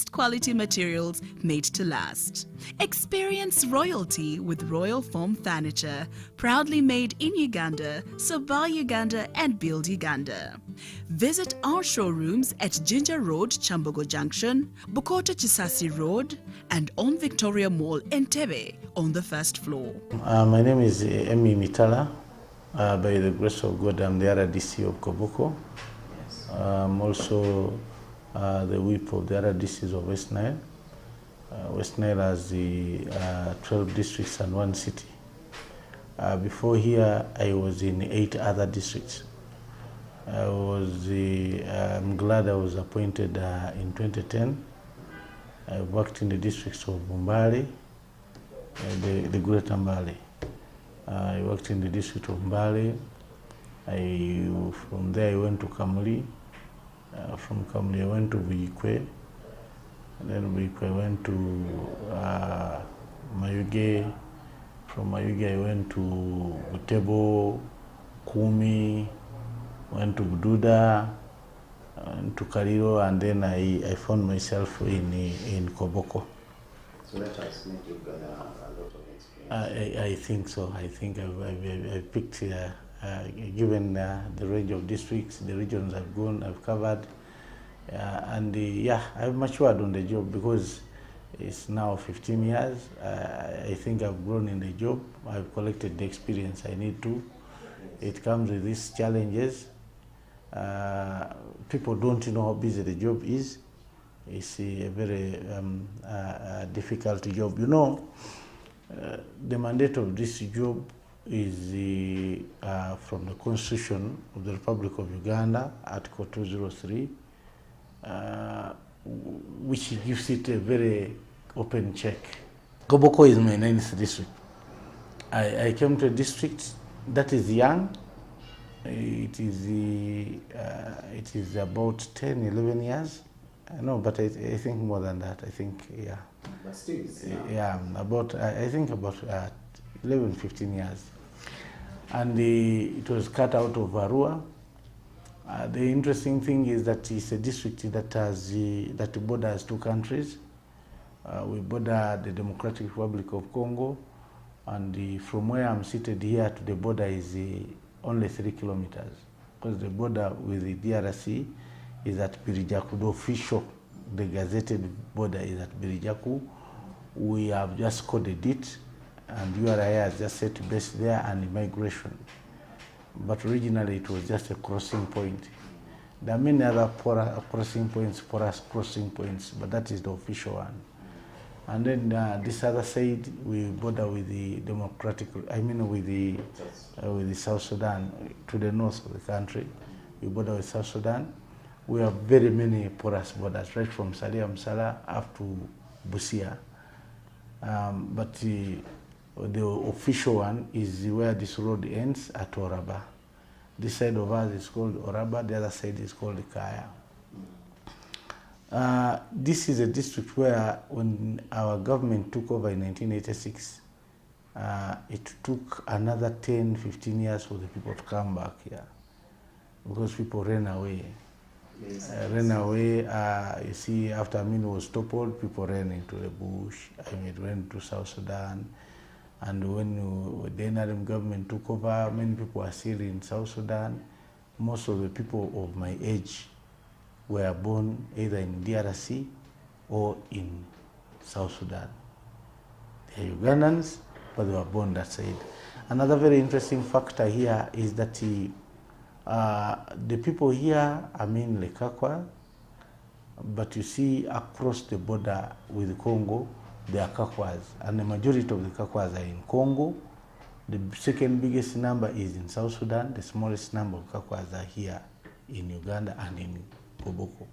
highest quality materials made to last. Experience royalty with Royal Foam Furniture, proudly made in Uganda, so buy Uganda and build Uganda. Visit our showrooms at Ginger Road, Chambogo Junction, Bukoto Chisasi Road, and on Victoria Mall, Entebbe, on the first floor. My name is Emi Mitala. By the grace of God, I'm the RDC of Koboko. Yes. I'm also the whip of the RDCs of West Nile. West Nile has the 12 districts and 1 city. Before here, I was in 8 other districts. I'm glad I was appointed in 2010. I worked in the districts of Mbale, the Greater Mbale. I worked in the district of Mbale. From there I went to Kamuli. From Kamuli I went to Buikwe. And then Buikwe I went to Mayuge. From Mayuge I went to Butebo, Kumi, went to Bududa, went to Kariro, and then I found myself in Koboko. So that has made you gather a lot of experience. I think so. I think I've picked, given the range of districts, the regions I've covered, and I've matured on the job because it's now 15 years. I think I've grown in the job. I've collected the experience I need to. It comes with these challenges. People don't know how busy the job is. It's a very difficult job. You know, the mandate of this job is from the Constitution of the Republic of Uganda, Article 203, which gives it a very open check. Koboko is my 9th district. I came to a district that is young. It is about 10, 11 years. No, but I think more than that. I think, yeah. But still, I think about 11, 15 years. And it was cut out of Arua. The interesting thing is that it's a district that borders 2 countries. We border the Democratic Republic of Congo, and from where I'm seated here to the border is only 3 kilometers, because the border with the DRC is at Birijaku. The official, the gazetted border is at Birijaku. We have just coded it, and URI has just set base there and immigration. But originally it was just a crossing point. There are many other crossing points, porous crossing points, but that is the official one. And then this other side, we border with the with the South Sudan, to the north of the country. We border with South Sudan. We have very many porous borders, right from Salia Msala up to Busia. But the official one is where this road ends at Oraba. This side of us is called Oraba, the other side is called Kaya. This is a district where, when our government took over in 1986, it took another 10, 15 years for the people to come back here, because people ran away. You see, after Amin was toppled, people ran into the bush. Went to South Sudan. And when the NRM government took over, many people are still in South Sudan. Most of the people of my age were born either in DRC or in South Sudan. They are Ugandans, but they were born that side. Another very interesting factor here is that the people here are mainly Kakwa, but you see across the border with Congo, there are Kakwas, and the majority of the Kakwas are in Congo. The second biggest number is in South Sudan. The smallest number of Kakwas are here in Uganda and in Koboko.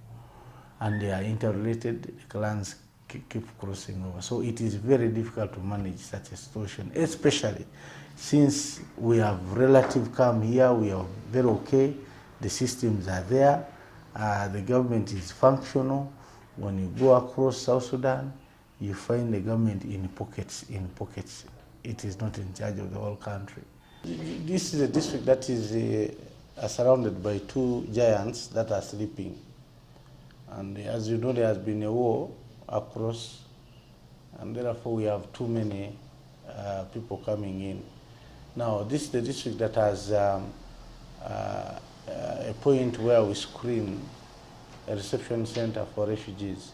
And they are interrelated. The clans keep crossing over. So it is very difficult to manage such a situation, especially since we have relative come here, we are very okay. The systems are there. The government is functional. When you go across South Sudan, you find the government in pockets. It is not in charge of the whole country. This is a district that is surrounded by 2 giants that are sleeping. And as you know, there has been a war across, and therefore we have too many people coming in. Now, this is the district that has a point where we screen a reception center for refugees,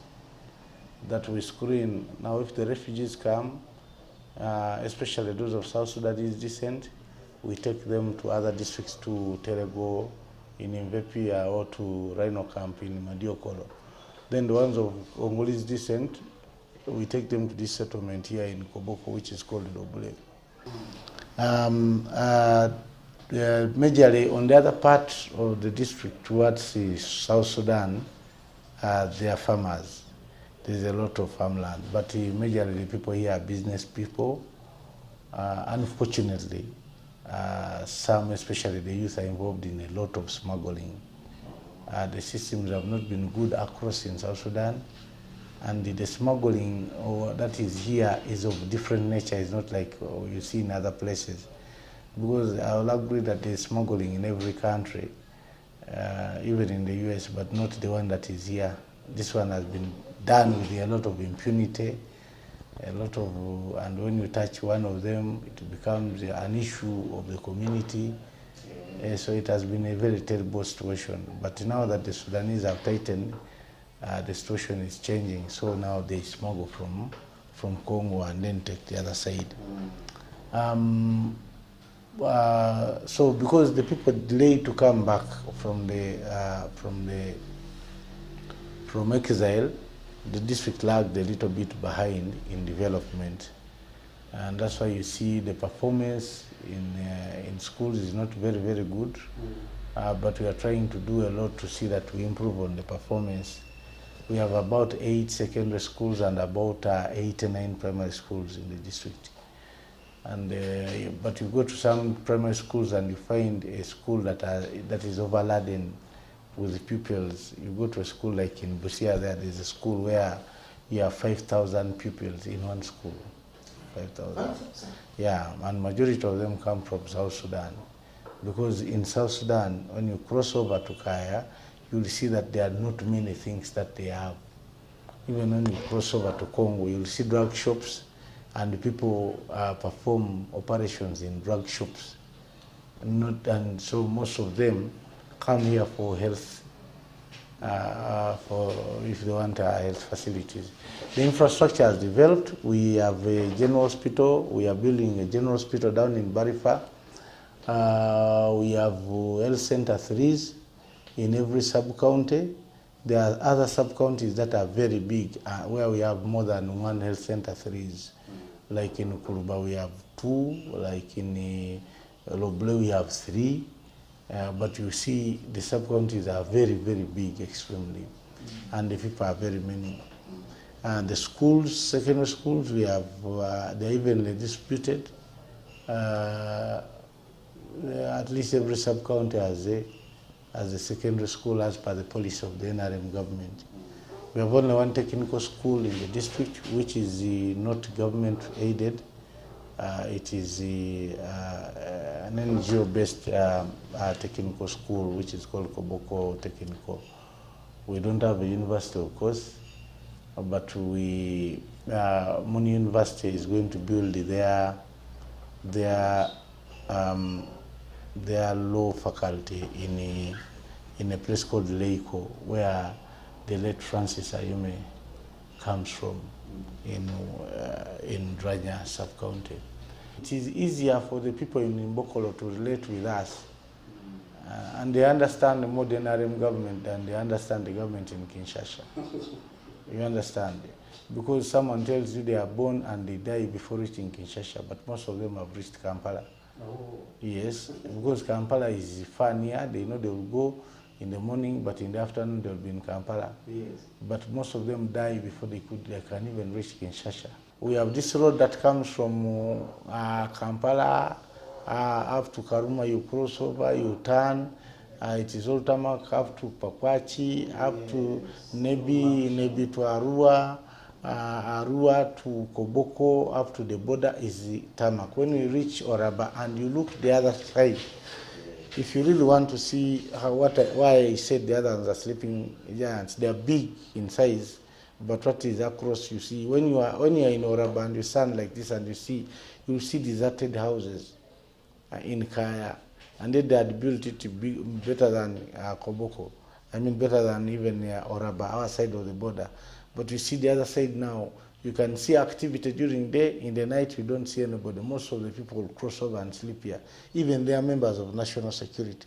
that we screen. Now, if the refugees come, especially those of South Sudanese descent, we take them to other districts, to Terego in Mvepia or to Rhino Camp in Madiokolo. Then the ones of Congolese descent, we take them to this settlement here in Koboko, which is called Dobule. Majorly on the other part of the district towards the South Sudan, they are farmers. There's a lot of farmland, but majorly the people here are business people. Unfortunately, some, especially the youth, are involved in a lot of smuggling. The systems have not been good across in South Sudan, and the smuggling that is here is of different nature. It's not like you see in other places. Because I will agree that there is smuggling in every country, even in the US, but not the one that is here. This one has been done with a lot of impunity, and when you touch one of them, it becomes an issue of the community. So it has been a very terrible situation. But now that the Sudanese have tightened, the situation is changing. So now they smuggle from Congo and then take the other side. So because the people delayed to come back from exile, the district lagged a little bit behind in development, and that's why you see the performance in schools is not very, very good. But we are trying to do a lot to see that we improve on the performance. We have about 8 secondary schools and about 8 or 9 primary schools in the district. And but you go to some primary schools and you find a school that is overladen with pupils. You go to a school like in Busia, there's a school where you have 5,000 pupils in one school. 5,000. Yeah, and majority of them come from South Sudan. Because in South Sudan, when you cross over to Kaya, you'll see that there are not many things that they have. Even when you cross over to Congo, you'll see drug shops, and people perform operations in drug shops. And so most of them come here for health, if they want health facilities. The infrastructure has developed. We have a general hospital. We are building a general hospital down in Barifa. We have health center 3s in every sub-county. There are other sub-counties that are very big, where we have more than 1 health center 3s. Like in Ukuruba we have 2, like in Loble we have 3. But you see the sub-counties are very, very big, extremely. And the people are very many. And the schools, secondary schools, we have, they're evenly distributed. At least every sub-county has a secondary school as per the policy of the NRM government. We have only 1 technical school in the district, which is not government aided. It is an NGO-based technical school, which is called Koboko Technical. We don't have a university, of course, but Muni University is going to build their law faculty in a place called Leiko, where the late Francis Ayume comes from, in Dranya sub-county. It is easier for the people in Mbokolo to relate with us, and they understand the modern NRM government than they understand the government in Kinshasa. You understand? Because someone tells you they are born and they die before reaching Kinshasa, but most of them have reached Kampala. Oh. Yes, because Kampala is far near. They know they will go in the morning, but in the afternoon they will be in Kampala. Yes. But most of them die before they can even reach Kinshasa. We have this road that comes from Kampala up to Karuma. You cross over, you turn. It is all tarmac up to Pakwachi, up to Nebi to Arua, Arua to Koboko, up to the border is tarmac. When we reach Oraba and you look the other side, if you really want to see why I said the others are sleeping giants, they are big in size, but what is across, you see, when you are in Oraba and you stand like this and you see deserted houses in Kaya, and then they had built it to be better than Koboko. I mean, better than even Oraba, our side of the border. But you see the other side now, you can see activity during the day. In the night, you don't see anybody. Most of the people will cross over and sleep here. Even they are members of national security,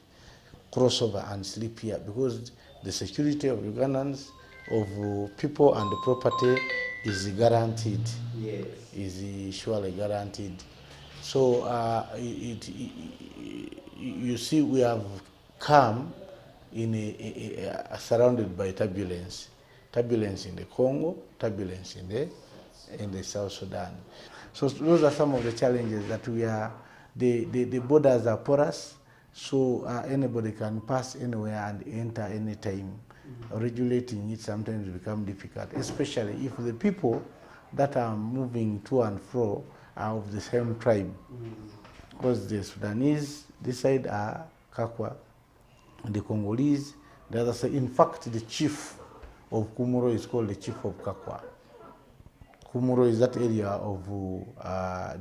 cross over and sleep here, because the security of Ugandans, of people and the property is guaranteed. Yes. Is surely guaranteed. So you see, we have come in surrounded by turbulence in the Congo, turbulence in the South Sudan. So those are some of the challenges that we are. The borders are porous, so anybody can pass anywhere and enter anytime. Regulating it sometimes become difficult, especially if the people that are moving to and fro are of the same tribe. Because the Sudanese, this side are Kakwa, the Congolese, the other side. In fact, the chief of Kumuro is called the chief of Kakwa. Kumuro is that area of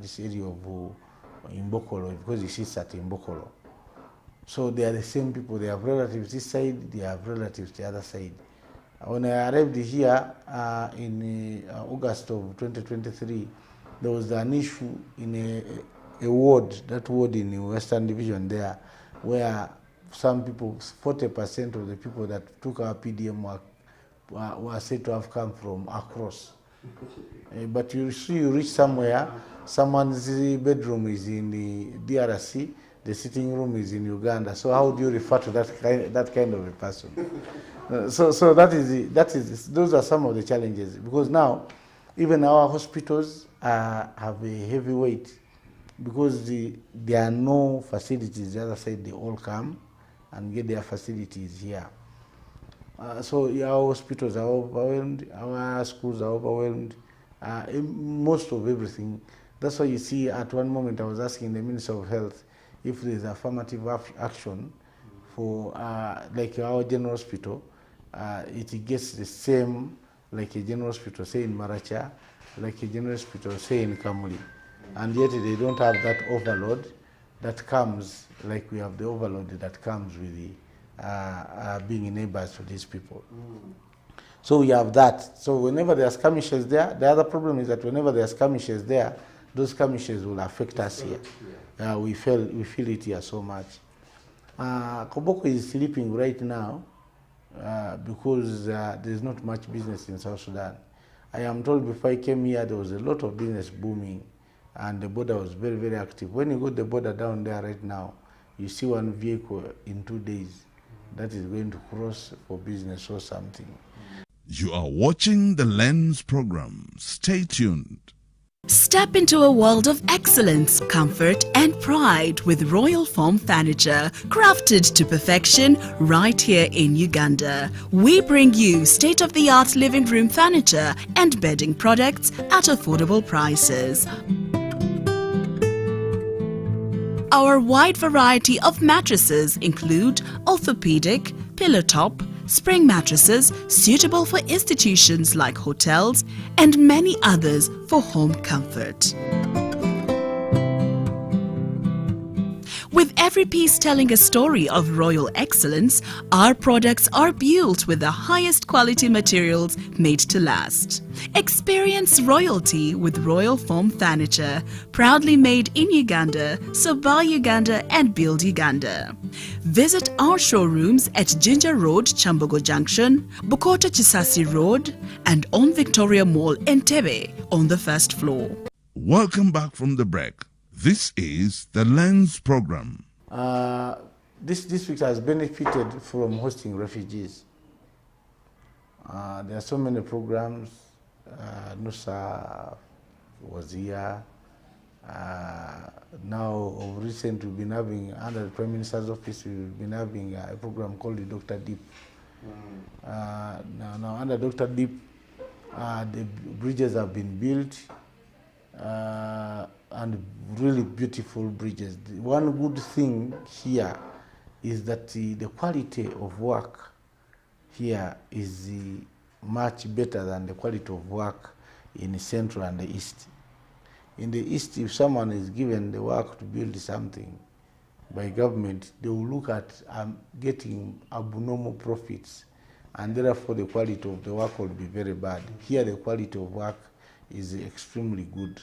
this area of Imbokolo, because he sits at Imbokolo. So they are the same people. They have relatives this side, they have relatives the other side. When I arrived here in August of 2023, there was an issue in a ward, that ward in the Western Division there, where some people, 40% of the people that took our PDM were said to have come from across. But you see, you reach somewhere, someone's bedroom is in the DRC, the sitting room is in Uganda. So how do you refer to that kind of a person? So those are some of the challenges, because now even our hospitals have a heavy weight, because there are no facilities the other side. They all come and get their facilities here. So our hospitals are overwhelmed, our schools are overwhelmed, most of everything. That's why you see at one moment I was asking the Minister of Health if there's affirmative action for like our general hospital, it gets the same like a general hospital, say in Maracha, like a general hospital, say in Kamuli. And yet they don't have that overload that comes, like we have the overload that comes with the being neighbors to these people. So we have that. So whenever there are skirmishes there, the other problem is that whenever there are skirmishes there, those skirmishes will affect us here. We feel it here so much. Koboko is sleeping right now because there's not much business in South Sudan. I am told before I came here there was a lot of business booming and the border was very, very active. When you go to the border down there right now, you see one vehicle in 2 days that is going to cross for business or something. You are watching the Lens program. Stay tuned. Step into a world of excellence, comfort and pride with Royal Foam Furniture, crafted to perfection right here in Uganda. We bring you state-of-the-art living room furniture and bedding products at affordable prices. Our wide variety of mattresses include orthopedic, pillow top, spring mattresses suitable for institutions like hotels, and many others for home comfort. With every piece telling a story of royal excellence, our products are built with the highest quality materials made to last. Experience royalty with Royal Foam Furniture, proudly made in Uganda, so buy Uganda and build Uganda. Visit our showrooms at Ginger Road, Chambogo Junction, Bukota Chisasi Road, and on Victoria Mall, Entebbe, on the first floor. Welcome back from the break. This is the Lens program. This district has benefited from hosting refugees. There are so many programs. Nusa was here. Now, of recent, we've been having, under the Prime Minister's office, we've been having a program called the Dr. Deep. Now, under Dr. Deep, the bridges have been built. And really beautiful bridges. One good thing here is that the quality of work here is much better than the quality of work in the Central and the East. In the East, if someone is given the work to build something by government, they will look at getting abnormal profits, and therefore the quality of the work will be very bad. Here, the quality of work is extremely good.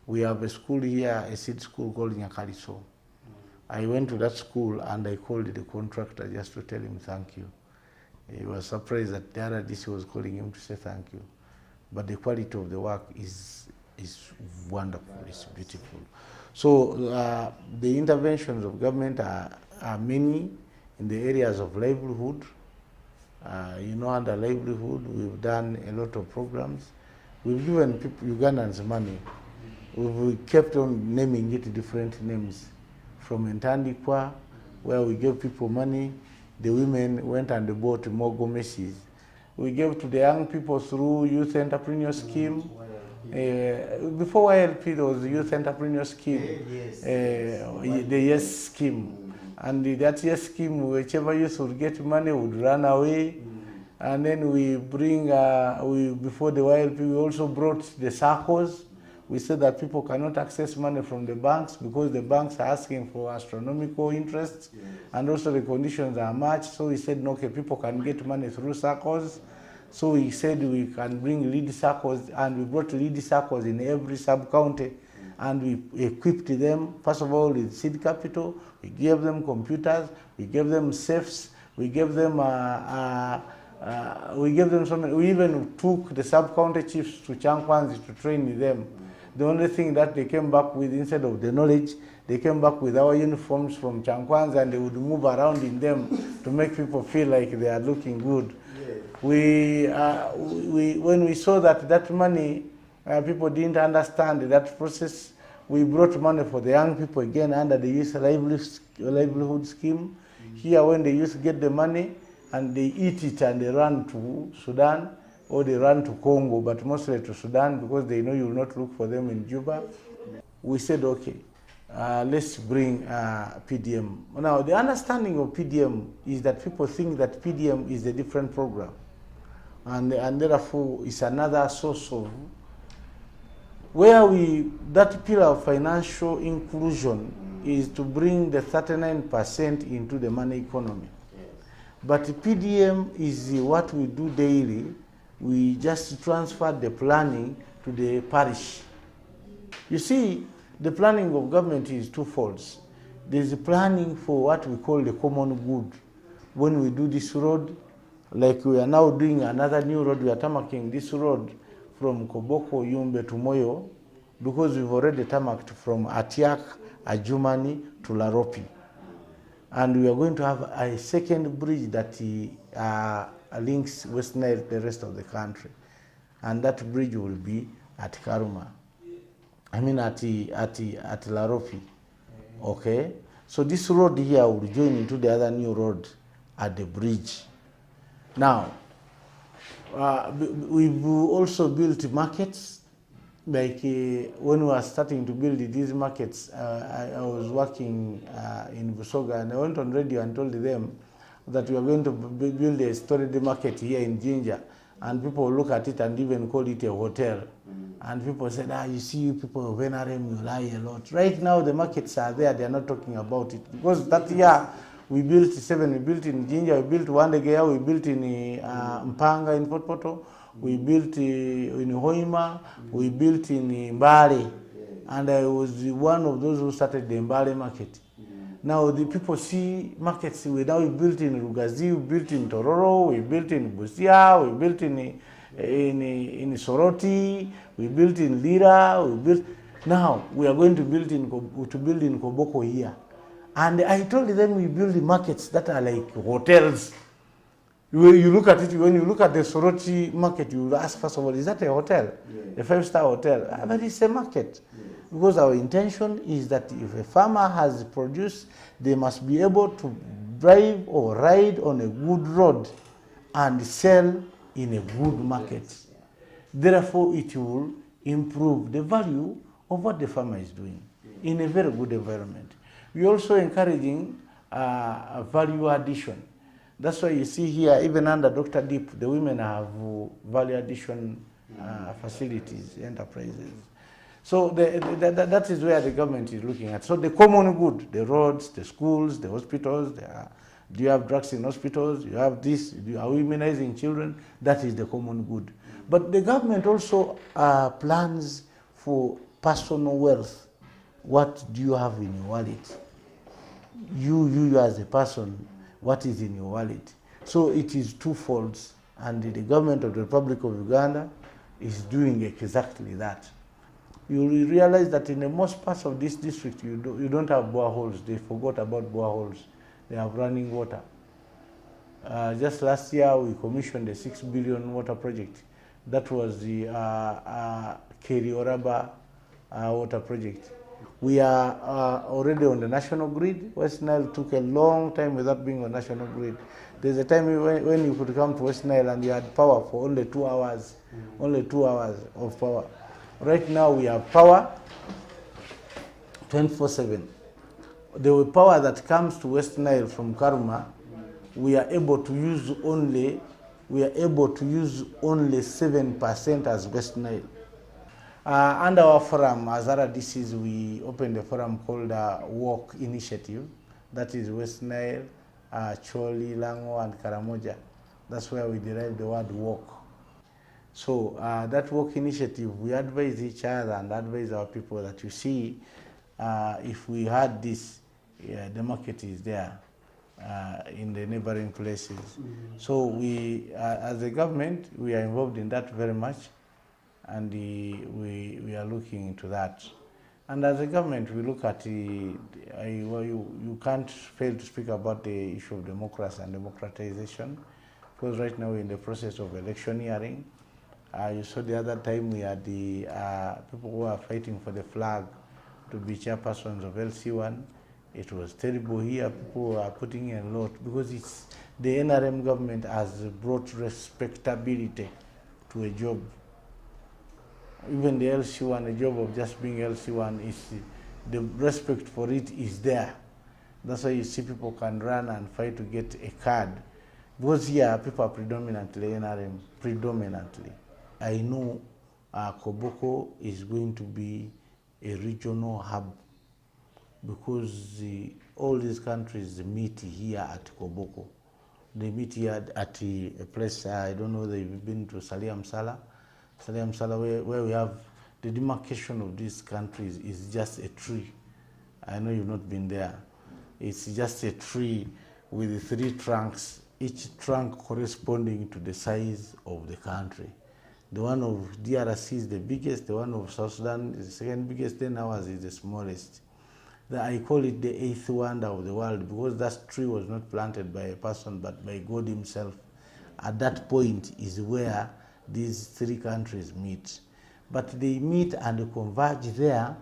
We have a school here, a seed school called Nyakaliso. I went to that school and I called the contractor just to tell him thank you. He was surprised that the other DC was calling him to say thank you. But the quality of the work is wonderful, it's beautiful. So the interventions of government are many in the areas of livelihood. Under livelihood, we've done a lot of programs. We've given people, Ugandans money. We've kept on naming it different names. From Ntandikwa, where we gave people money, the women went and bought more gomeses. We gave to the young people through Youth Entrepreneur Scheme. Before YLP, there was the Youth Entrepreneur Scheme, the YES Scheme. And that YES Scheme, whichever youth would get money would run away. And then we bring, before the YLP, we also brought the SACCOs. We said that people cannot access money from the banks because the banks are asking for astronomical interests, and also the conditions are much. So we said, no, okay, people can get money through SACCOs. So we said we can bring lead SACCOs, and we brought lead SACCOs in every sub-county, and we equipped them, first of all, with seed capital. We gave them computers, we gave them safes, we gave them so many. We even took the sub-county chiefs to Chankwanzi to train them. The only thing that they came back with, instead of the knowledge, they came back with our uniforms from Chankwanzi, and they would move around in them to make people feel like they are looking good. When we saw that money, people didn't understand that process, we brought money for the young people again under the Youth Livelihood Scheme. Here, when the youth get the money and they eat it and they run to Sudan, or they run to Congo, but mostly to Sudan because they know you will not look for them in Juba. We said, okay, let's bring PDM. Now, the understanding of PDM is that people think that PDM is a different program, and therefore it's another source of where that pillar of financial inclusion is to bring the 39% into the money economy. But PDM is what we do daily. We just transferred the planning to the parish. You see, the planning of government is twofold. There's a planning for what we call the common good. When we do this road, like we are now doing another new road, we are tarmacking this road from Koboko, Yumbe to Moyo, because we've already tarmacked from Atiak, Ajumani to Laropi. And we are going to have a second bridge that links West Nile to the rest of the country. And that bridge will be at Karuma. I mean at Laropi. Okay? So this road here will join into the other new road at the bridge. Now, we've also built markets. Like when we were starting to build these markets, I was working in Busoga, and I went on radio and told them that we are going to build a storage market here in Jinja, and people look at it and even call it a hotel. And people said, you see, people of NRM, you lie a lot. Right now, the markets are there, they are not talking about it. Because that year, we built 7, we built in Jinja, we built Wandegea, we built in Mpanga in Port Poto, we built in Hoima, we built in Mbale, and I was one of those who started the Mbale market. Now the people see markets. We built in Rugazi, we built in Tororo, we built in Busia, we built in Soroti, we built in Lira, we built. Now we are going to build in Koboko here, and I told them we build the markets that are like hotels. When you look at it, when you look at the Soroti market, you will ask first of all, is that a hotel? Yeah. A 5-star hotel? But it's a market. Yeah. Because our intention is that if a farmer has produced, they must be able to drive or ride on a good road and sell in a good market. Yeah. Therefore, it will improve the value of what the farmer is doing in a very good environment. We are also encouraging value addition. That's why you see here, even under Dr. Deep, the women have value addition facilities, enterprises. So that is where the government is looking at. So the common good, the roads, the schools, the hospitals, do you have drugs in hospitals? You have this, are we immunizing children? That is the common good. But the government also plans for personal wealth. What do you have in your wallet? You as a person, what is in your wallet? So it is twofold, and the government of the Republic of Uganda is doing exactly that. You will realize that in the most parts of this district, you don't have boreholes. They forgot about boreholes. They have running water. Just last year, we commissioned a 6 billion water project. That was the Kerioraba water project. We are already on the national grid. West Nile took a long time without being on national grid. There's a time when you could come to West Nile and you had power for only 2 hours, only 2 hours of power. Right now we have power 24/7. The power that comes to West Nile from Karuma, we are able to use only 7% as West Nile. Under our forum, as RDCs, we opened a forum called Walk Initiative. That is West Nile, Choli, Lango, and Karamoja. That's where we derived the word walk. So that Walk Initiative, we advise each other and advise our people that you see, if we had this, the market is there in the neighboring places. So we, as a government, we are involved in that very much, and we are looking into that. And as a government, we look at you can't fail to speak about the issue of democracy and democratization, because right now we're in the process of electioneering. You saw the other time we had the people who are fighting for the flag to be chairpersons of LC1. It was terrible here. People are putting in a lot because the NRM government has brought respectability to a job. Even the LC1, the job of just being LC1, the respect for it is there. That's why you see people can run and fight to get a card. Because here people are predominantly NRM, predominantly. I know Koboko is going to be a regional hub because all these countries meet here at Koboko. They meet here at a place, I don't know whether you've been to Salia Msala. Salia Msala, where we have the demarcation of these countries is just a tree. I know you've not been there. It's just a tree with 3 trunks, each trunk corresponding to the size of the country. The one of DRC is the biggest, the one of South Sudan is the second biggest, then ours is the smallest. I call it the 8th wonder of the world because that tree was not planted by a person but by God himself. At that point is where these 3 countries meet. But they meet and converge there.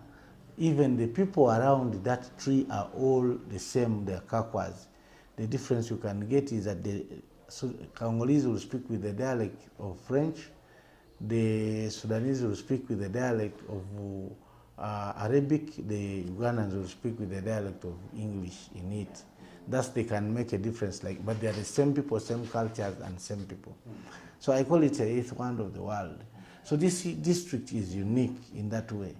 Even the people around that tree are all the same, they're Kakwas. The difference you can get is that the Congolese will speak with the dialect of French, the Sudanese will speak with the dialect of Arabic, the Ugandans will speak with the dialect of English in it. Thus they can make a difference, but they are the same people, same cultures, and same people. So I call it a 8th wonder of the world. So this district is unique in that way.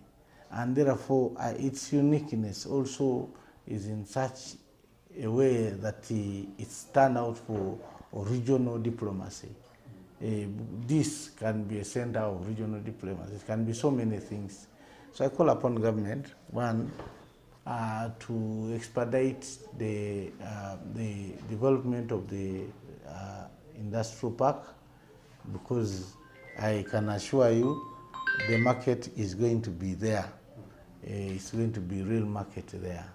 And therefore, its uniqueness also is in such a way that it's turned out for regional diplomacy. This can be a center of regional diplomacy. It can be so many things. So I call upon government, one, to expedite the development of the industrial park, because I can assure you the market is going to be there. It's going to be real market there.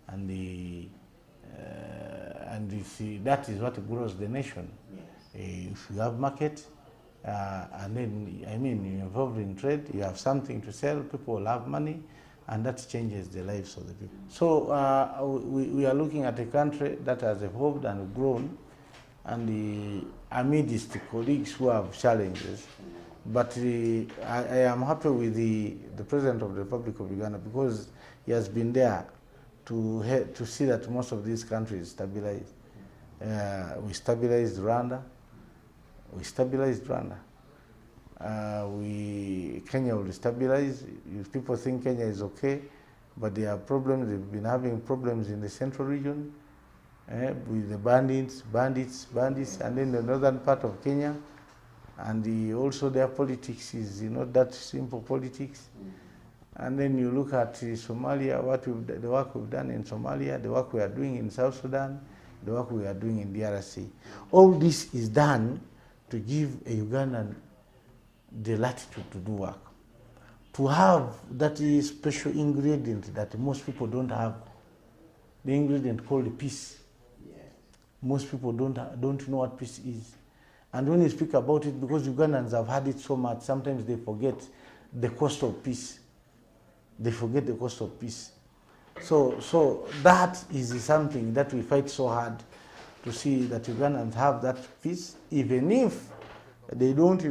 And you see, that is what grows the nation. If you have market, and then, you're involved in trade, you have something to sell, people will have money, and that changes the lives of the people. So we are looking at a country that has evolved and grown, and amidst the colleagues who have challenges. But I am happy with the President of the Republic of Uganda because he has been there to see that most of these countries stabilize. We stabilized Rwanda. Kenya will stabilize. If people think Kenya is okay, but there are problems, they've been having problems in the central region with the bandits, and then the northern part of Kenya. And also their politics is not that simple politics. And then you look at Somalia, the work we've done in Somalia, the work we are doing in South Sudan, the work we are doing in DRC. All this is done to give a Ugandan the latitude to do work. To have that special ingredient that most people don't have, the ingredient called peace. Most people don't know what peace is. And when you speak about it, because Ugandans have had it so much, sometimes they forget the cost of peace. So that is something that we fight so hard to see that Ugandans have that peace, even if they don't,